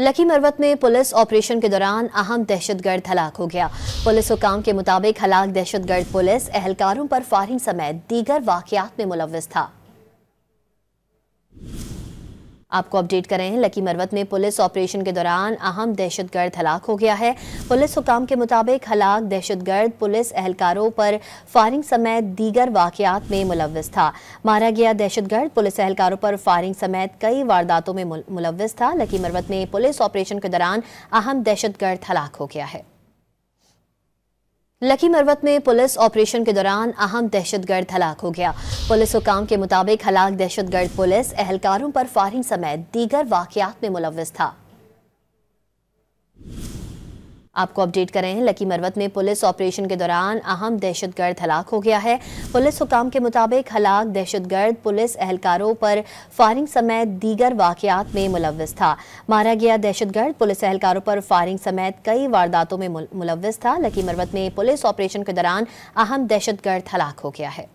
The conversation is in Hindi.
लकी मरवत में पुलिस ऑपरेशन के दौरान अहम दहशतगर्द हलाक हो गया। पुलिस हुकाम के मुताबिक हलाक दहशतगर्द पुलिस एहलकारों पर फायरिंग समेत दीगर वाकयात में मुलव्विस था। आपको अपडेट कर रहे हैं, लकी मरवत में पुलिस ऑपरेशन के दौरान अहम दहशतगर्द हलाक हो गया है। पुलिस हुकाम के मुताबिक हलाक दहशतगर्द पुलिस एहलकारों पर फायरिंग समेत दीगर वाकयात में मुलव्विस था। मारा गया दहशतगर्द पुलिस एहलकारों पर फायरिंग समेत कई वारदातों में मुलव्विस था। लकी मरवत में पुलिस ऑपरेशन के दौरान अहम दहशतगर्द हलाक हो गया है। लकी मरवत में पुलिस ऑपरेशन के दौरान अहम दहशतगर्द हलाक हो गया। पुलिस हुकाम के मुताबिक हलाक दहशतगर्द पुलिस एहलकारों पर फायरिंग समेत दीगर वाकयात में मुलव्विस था। आपको अपडेट कर रहे हैं, लकी मरवत में पुलिस ऑपरेशन के दौरान अहम दहशतगर्द हलाक हो गया है। पुलिस हुकाम के मुताबिक हलाक दहशतगर्द पुलिस एहलकारों पर फायरिंग समेत दीगर वाकयात में मुलव्विस था। मारा गया दहशतगर्द पुलिस एहलकारों पर फायरिंग समेत कई वारदातों में मुलव्विस था। लकी मरवत में पुलिस ऑपरेशन के दौरान अहम दहशतगर्द हलाक हो गया है।